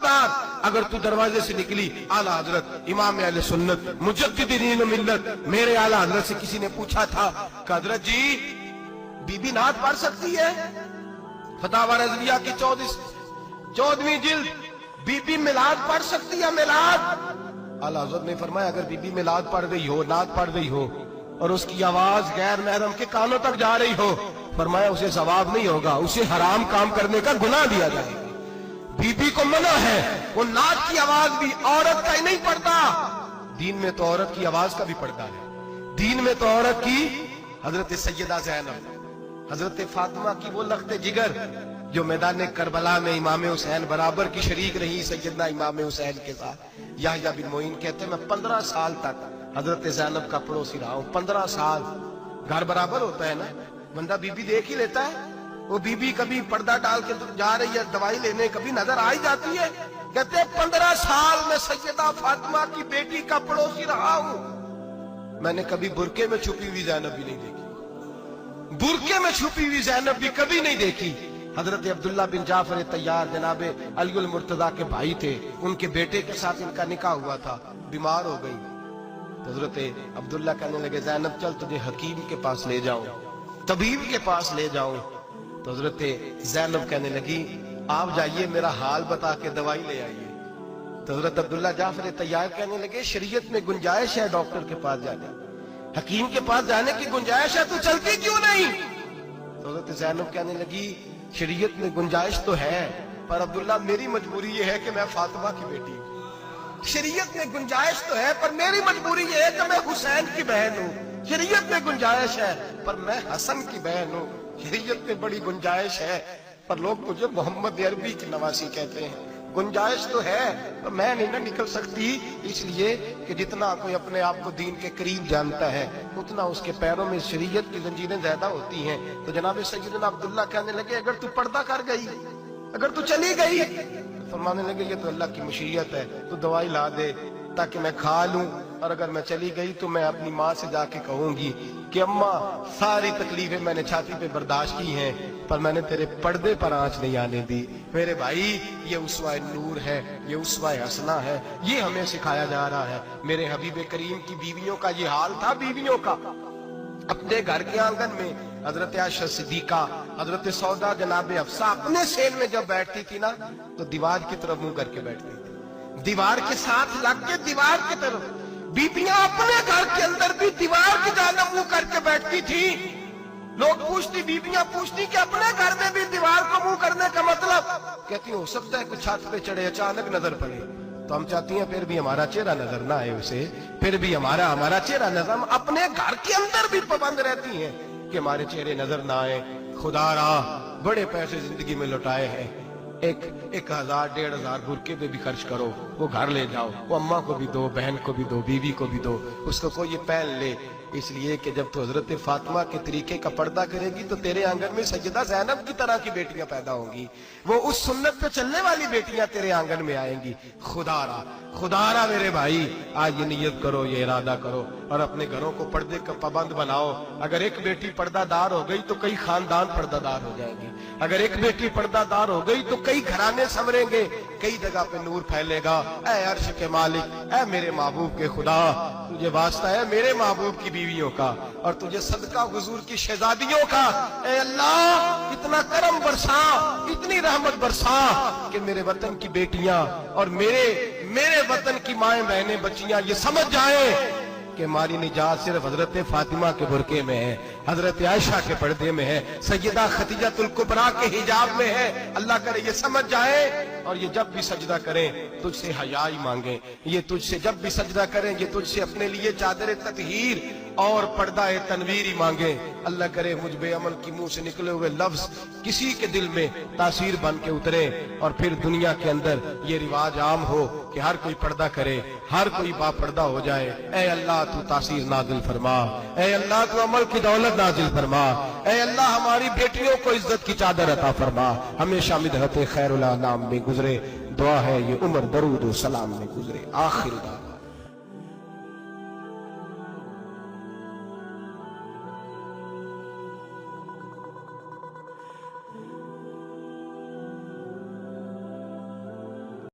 खबरदार अगर तू दरवाजे से निकली, आला हजरत इमाम अहले सुन्नत मुजद्दिदीन मिल्लत मेरे आला हजरत से किसी ने पूछा था कि हजरत जी बीबी नात पढ़ सकती है? फतावा रज़विया की 14वीं जिल्द, बीबी मिलाद पढ़ सकती है? मिलाद। आला हजरत ने फरमाया अगर बीबी मिलाद पढ़ गई हो, नात पढ़ गई हो और उसकी आवाज गैर महरम के कानों तक जा रही हो, फरमाया उसे सवाब नहीं होगा, उसे हराम काम करने का गुनाह दिया जाएगा। बीबी को मना है, वो नात की आवाज भी औरत का ही नहीं पड़ता, दीन में तो औरत की आवाज का भी पड़ता है। दीन में तो औरत की, हजरत सैयदा ज़ैनब, हजरत फातिमा की वो लख्ते जिगर जो मैदान करबला में इमाम हुसैन बराबर की शरीक रही सैयदना इमाम हुसैन के साथ। याह्या बिन मोइन कहते हैं मैं 15 साल तक हजरत ज़ैनब का पड़ोसी रहा हूं। 15 साल, घर बराबर होता है ना, बंदा बीबी देख ही लेता है। वो बीबी कभी पर्दा डाल के जा रही है दवाई लेने, कभी नजर आ ही जाती है। कहते 15 साल में सैयदा फातिमा की बेटी का पड़ोसी रहा हूं, मैंने कभी बुरके में छुपी हुई ज़ैनब भी नहीं देखी, बुरके में छुपी हुई ज़ैनब भी कभी नहीं देखी। हजरत अब्दुल्ला बिन जाफर तैयार जनाबे अली मुर्तजा के भाई थे, उनके बेटे के साथ इनका निकाह हुआ था, बीमार हो गई। तो हजरत अब्दुल्ला कहने लगे ज़ैनब चल तुझे हकीम के पास ले जाऊं, तबीब के पास ले जाऊं। तो हजरत ज़ैनब कहने लगी आप जाइए मेरा हाल बता के दवाई ले आइए। तो हजरत अब्दुल्ला जाफर तैयार कहने लगे शरीयत में गुंजाइश है डॉक्टर के पास जाने, हकीम के पास जाने की गुंजाइश है, तू चलती क्यों नहीं? तो हजरत ज़ैनब कहने लगी शरीयत में गुंजाइश तो है, पर अब्दुल्ला मेरी मजबूरी ये है कि मैं फातिमा की बेटी हूं। शरीयत में गुंजाइश तो है पर मेरी मजबूरी ये है कि मैं हुसैन की बहन हूं। शरीयत में गुंजाइश है पर मैं हसन की बहन हूं। शरीयत में बड़ी गुंजाइश है पर लोग मुझे मोहम्मद अरबी की नवासी कहते हैं। गुंजाइश तो है पर मैं नहीं ना निकल सकती, इसलिए कि जितना कोई अपने आप को दीन के करीब जानता है उतना उसके पैरों में शरीयत की जंजीरें ज्यादा होती हैं। तो जनाब सैयदना अब्दुल्ला कहने लगे अगर तू पर्दा कर गई, अगर तू चली गई, तो फरमाने लगे ये तो अल्लाह की मशीयत है, तू दवाई ला दे ताकि मैं खा लूं, और अगर मैं चली गई तो मैं अपनी माँ से जाके कहूंगी कि अम्मा सारी तकलीफें मैंने छाती पे बर्दाश्त की हैं पर मैंने तेरे पर्दे पर आंच नहीं आने दी। मेरे भाई ये उसवा नूर है, ये उसवा हसना है, ये हमें सिखाया जा रहा है। मेरे हबीब करीम की बीवियों का ये हाल था, बीवियों का अपने घर के आंगन में हजरत आयशा सिद्दीका, हजरत सौदा जनाब हफ्सा अपने सेल में जब बैठती थी ना तो दीवार की तरफ मुंह करके बैठती थी, दीवार के साथ लग के दीवार की तरफ। बीबियां अपने घर के अंदर भी दीवार की जानिब मुंह करके बैठती थी। लोग पूछती, बीबियां पूछती कि अपने घर में भी दीवार को मुंह करने का मतलब? कहती हो सकता है कुछ छत पे चढ़े अचानक नजर पड़े, तो हम चाहती हैं फिर भी हमारा चेहरा नजर ना आए उसे, फिर भी हमारा चेहरा नजर। हम अपने घर के अंदर भी पाबंद रहती हैं कि हमारे चेहरे नजर ना आए। खुदारा बड़े पैसे जिंदगी में लुटाए हैं, 1000 1500 बुरके पे भी खर्च करो, वो घर ले जाओ, वो अम्मा को भी दो, बहन को भी दो, बीवी को भी दो, उसको कोई ये पहन ले। इसलिए कि जब तो हजरत फातिमा के तरीके का पर्दा करेगी तो तेरे आंगन में सैयदा ज़ैनब की तरह की बेटियां पैदा होंगी, वो उस सुन्नत पे चलने वाली बेटियां तेरे आंगन में आएंगी। खुदारा मेरे भाई आज ये नियत करो, ये इरादा करो और अपने घरों को पर्दे का पाबंद बनाओ। अगर एक बेटी पर्दादार हो गई तो कई खानदान पर्दादार हो जाएंगे, अगर एक बेटी पर्दादार हो गई तो कई घराने संवरेंगे, कई जगह पे नूर फैलेगा। ऐ अर्श के मालिक, ऐ मेरे महबूब के खुदा, तुझे वास्ता है मेरे महबूब की बीवियों का और तुझे सदका हुजूर की शहजादियों का। ऐ अल्लाह इतना करम बरसा, इतनी रहमत बरसा कि मेरे वतन की बेटियां और मेरे वतन की माएं बहनें बच्चियां ये समझ जाएं कि हमारी निजात सिर्फ हजरत फातिमा के बुरके में है, हजरत आयशा के पर्दे में है, सैयदा खदीजतुल कुबरा के हिजाब में है। अल्लाह करे ये समझ जाए और ये जब भी सजदा करें तुझसे हयाई मांगे, ये तुझसे जब भी सजदा करें ये तुझसे अपने लिए चादर ततहीर और पर्दा तनवीर मांगे। अल्लाह करे मुझ बेअमल की मुंह से निकले हुए लफ्ज किसी के दिल में तासीर बन के उतरे और फिर दुनिया के अंदर ये रिवाज आम हो कि हर कोई पर्दा करे, हर कोई बापर्दा हो जाए। ऐ अल्लाह तू तासीर नाजिल फरमा, ऐ अल्लाह तू अमल की दौलत नाजिल फरमा, ऐ अल्लाह हमारी बेटियों को इज्जत की चादर अता फरमा, हमेशा मिदहत खैरुल अनाम में गुजरे। दुआ है ये उम्र दरूद सलाम में गुजरे। आखिर